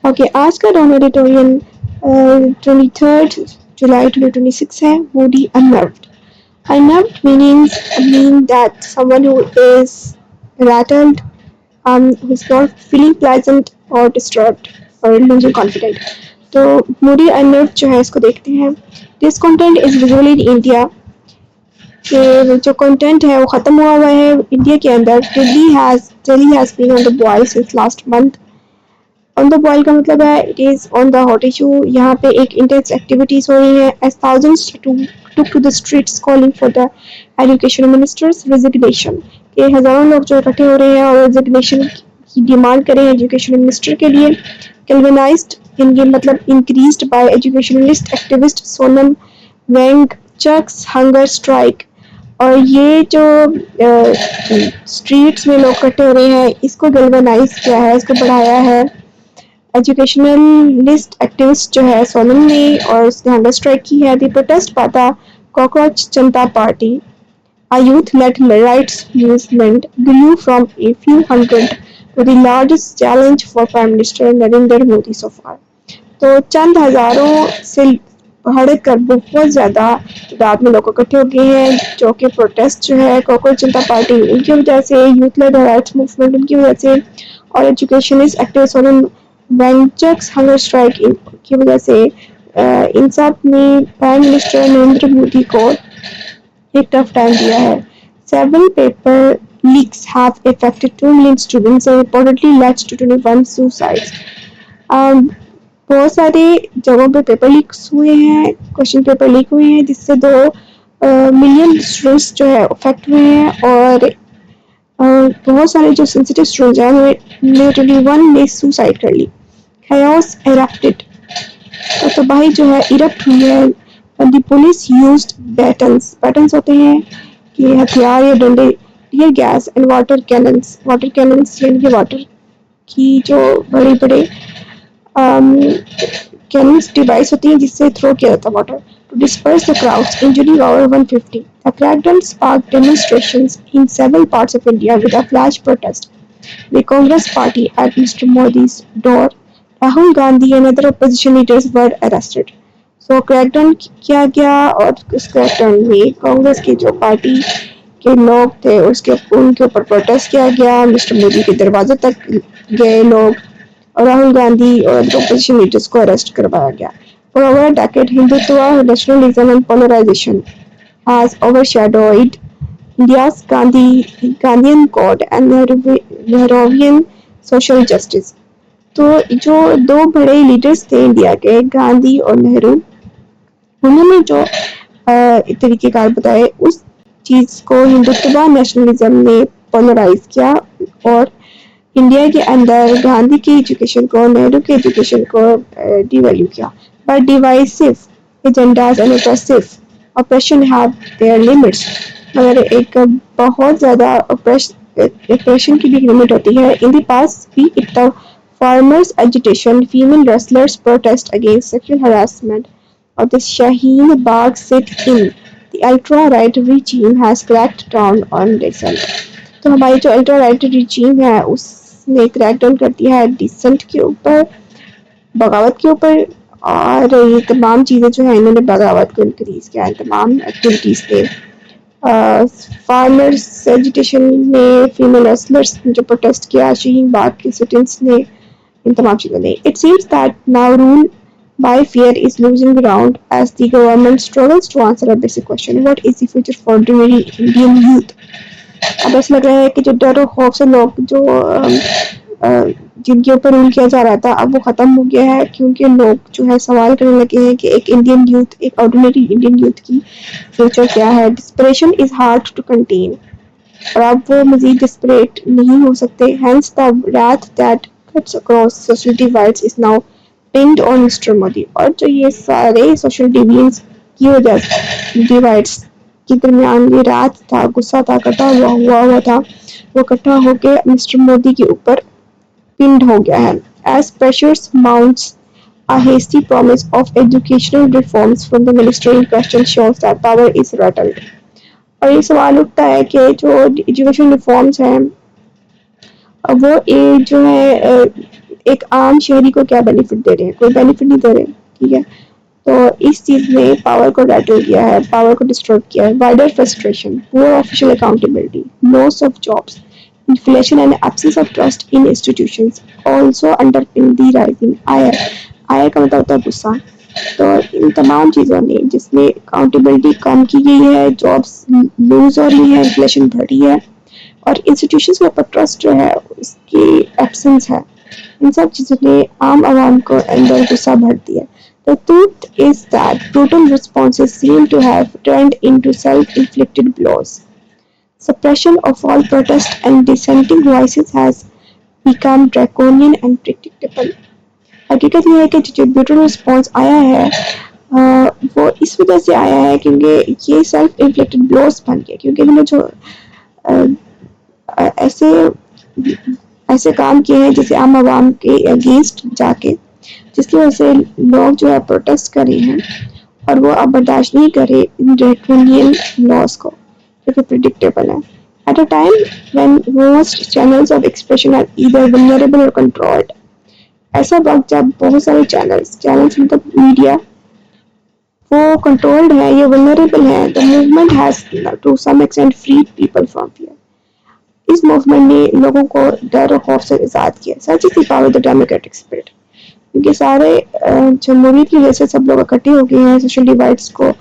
Okay آج کا drum ایڈیٹورین 23 جولائی 2026 ہے موڈی unnerved. Unnerved mean that someone who is rattled, who's not feeling pleasant or disturbed or losing confidence. تو موڈی unnerved جو ہے اس کو دیکھتے ہیں. This content is visually in India. کہ جو کنٹینٹ ہے وہ ختم ہوا ہے انڈیا کے اندر. Delhi has been on the boil since last month. On the boil کا مطلب ہے it is on the hot issue. یہاں پہ ایک انٹینس ایکٹیویٹیز ہو رہی ہیں as thousands took to the streets calling for the education minister's resignation. کہ ہزاروں لوگ جو اکٹھے ہو رہے ہیں اور ریزگنیشن کی ڈیمانڈ کریں ایجوکیشن منسٹر کے لیے. کیلوینائزڈ مطلب increased by educationalist activist Sonam Wangchuk hunger strike. اور یہ جو اسٹریٹس میں لوگ اکٹھے ہو رہے ہیں اس کو گیلوینائز کیا ہے, اس کو بڑھایا ہے ایجوکیشنلسٹ ایکٹیوسٹ جو ہے سونم نے, اور اس نے ہنگر اسٹرائک کی ہے. دی پروٹیسٹ پاتا cockroach Janata party a youth-led rights movement grew from a few hundred to the largest challenge for Prime Minister Narendra Modi so far. تو چند ہزاروں سے بڑھ کر بہت زیادہ تعداد میں لوگ اکٹھے ہو گئے ہیں جو کہ پروٹیسٹ جو ہے کاکروچ جنتا پارٹی ان کی وجہ سے, یوتھ لیڈ رائٹس موومنٹ ان کی وجہ سے, اور educationist activist Sonam Wangchuk hunger strike کی وجہ سے. ان سب نے پرائم منسٹر نریندر مودی کو ایک ٹف ٹائم دیا ہے. Several paper leaks have affected 2 million students and reportedly led to 21 suicides. بہت سارے جگہوں پہ پیپر لیکس ہوئے ہیں, کوشچن پیپر لیک ہوئے ہیں جس سے 2 ملین اسٹوڈنٹس جو ہے افیکٹ ہوئے ہیں, اور بہت سارے جو سینسیٹیو اسٹوڈنٹس ہیں انہوں نے 21 نے سوسائڈ کر لی. chaos erupted. تباہی جو ہے ایرپٹ ہوئی ہے. دی پولیس یوزڈ بیٹنس ہوتے ہیں کہ ہتھیار یا ڈنڈے, tear gas and water cannons یعنی کہ واٹر کی جو بڑے بڑے کیننس ڈیوائس ہوتی ہیں جس سے تھرو کیا جاتا ہے water to disperse the crowds, injury over 150. The crackdown sparked demonstrations in several parts of India with a flash protest. The Congress party at Mr. Modi's door. Rahul Gandhi and other opposition leaders were arrested. So crack down کیا گیا, اور اس crack down میں کانگریس کی جو party کے لوگ تھے ان کے اوپر پروٹیسٹ کیا گیا. مسٹر مودی کے دروازے تک گئے لوگ, اور راہل گاندھی اور اپوزیشن لیڈرز کو اریسٹ کروایا گیا. For over a decade, Hindutva, nationalism and polarization has overshadowed India's Gandhian code and Nehruvian social justice. تو جو 2 بڑے لیڈرز تھے انڈیا کے, گاندھی اور نہرو, انہوں نے جو طریقہ کار بتائے اس چیز کو ہندوتوا نیشنلزم نے پولرائز کیا, اور انڈیا کے اندر گاندھی کی ایجوکیشن کو, نہرو کی ایجوکیشن کو ڈی ویلیو کیا. But divisive agendas and oppression have their limits. مگر ایک بہت زیادہ oppression کی بھی لمٹ ہوتی ہے. In the past, be it the farmers' agitation, female wrestlers' protest against sexual harassment, or the Shaheen Bagh sit-in, the ultra-right regime has cracked down on dissent. تو ہماری جو ultra-right regime ہے اس نے crack down کر دیا ہے dissent کے اوپر, بغاوت کے اوپر, اور یہ تمام چیزیں جو ہیں انہوں نے بغاوت کو انکریز کیا ہے تمام ایکٹیویٹیز پہ. فارمرس ایجوٹیشن نے, فیمیل ریسلرس نے جو پروٹیسٹ کیا, شہین باغ کے سٹنس نے, ان تمام چیزوں نے. It seems that now rule by fear is losing ground as the government struggles to answer a basic question: what is the future for ordinary Indian youth? اب ایسا لگ رہا ہے کہ جو ڈر و خوف سے لوگ جو جن کے اوپر رول کیا جا رہا تھا اب وہ ختم ہو گیا ہے, کیونکہ لوگ جو ہے سوال کرنے لگے ہیں کہ ایک انڈین یوتھ, ایک آرڈینری انڈین یوتھ کی فیوچر کیا ہے. Desperation is hard to contain, اور اب وہ مزید ڈسپریٹ نہیں ہو سکتے. Hence the wrath that cuts across social divides is now pinned on Mr. Modi. اور جو یہ سارے سوشل ڈیویژنس کی وجہ سے ڈیوائڈس کے درمیان یہ رات تھا, غصہ تھا, کٹا ہوا تھا, وہ اکٹھا ہو کے مسٹر مودی کے اوپر پنڈ ہو گیا ہے. As pressures mounts, a hasty promise of educational reforms from the minister in question shows that power is rattled. اور یہ سوال اٹھتا ہے کہ جو ایجوکیشن ریفارمز ہیں وہ جو ہے ایک عام شہری کو کیا بینیفٹ دے رہے ہیں؟ کوئی بینیفٹ نہیں دے رہے. ٹھیک ہے. تو اس چیز نے پاور کو ریٹل کیا ہے, پاور کو ڈسٹرب کیا ہے. Wider frustration, poor official accountability, loss of jobs, inflation and absence of trust in institutions also underpin the rising آئر. آئر کا مطلب ہوتا ہے غصہ. تو ان تمام چیزوں نے جس میں اکاؤنٹیبلٹی کم کی گئی ہے, جابس لوز ہو رہی ہے, انفلیشن بڑھ رہی ہے, اور انسٹیٹیوشنس کے اوپر ٹرسٹ جو ہے اس کی ایبسنس ہے, ان سب چیزوں نے عام عوام کو اندر غصہ بھر دیا. The truth is that brutal responses seem to have turned into self-inflicted blows. Suppression of all protest and dissenting voices has become draconian and predictable. حقیقت یہ ہے کہ جو بیوٹل رسپانس آیا ہے وہ اس وجہ سے آیا ہے کیونکہ یہ سیلف انفلیکٹڈ بلوز بن گیا, کیونکہ انہوں نے جو ایسے ایسے کام کیے ہیں جسے عام عوام کے اگینسٹ جا کے, جس کی وجہ سے لوگ جو ہے پروٹیسٹ کر رہے ہیں اور وہ اب برداشت نہیں کرے ان ڈریکونین لاس کو جو کہ پریڈکٹیبل ہے. At a time when most channels of expression are either vulnerable or controlled, ایسا وقت جب بہت سارے چینلز مطلب میڈیا وہ کنٹرولڈ ہے یا vulnerable ہے, the movement has to some extent freed people from fear. اس موومنٹ نے لوگوں کو ڈر اور خوف سے آزاد کیا. Such is the power the democratic spirit, کیونکہ سارے جمہوریت کی وجہ سے سب لوگ اکٹھے ہو گئے ہیں سوشل ڈیوائڈس کو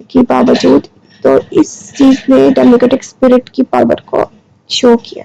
کے باوجود, تو اس چیز نے ڈیموکریٹک اسپرٹ کی پاور کو شو کیا.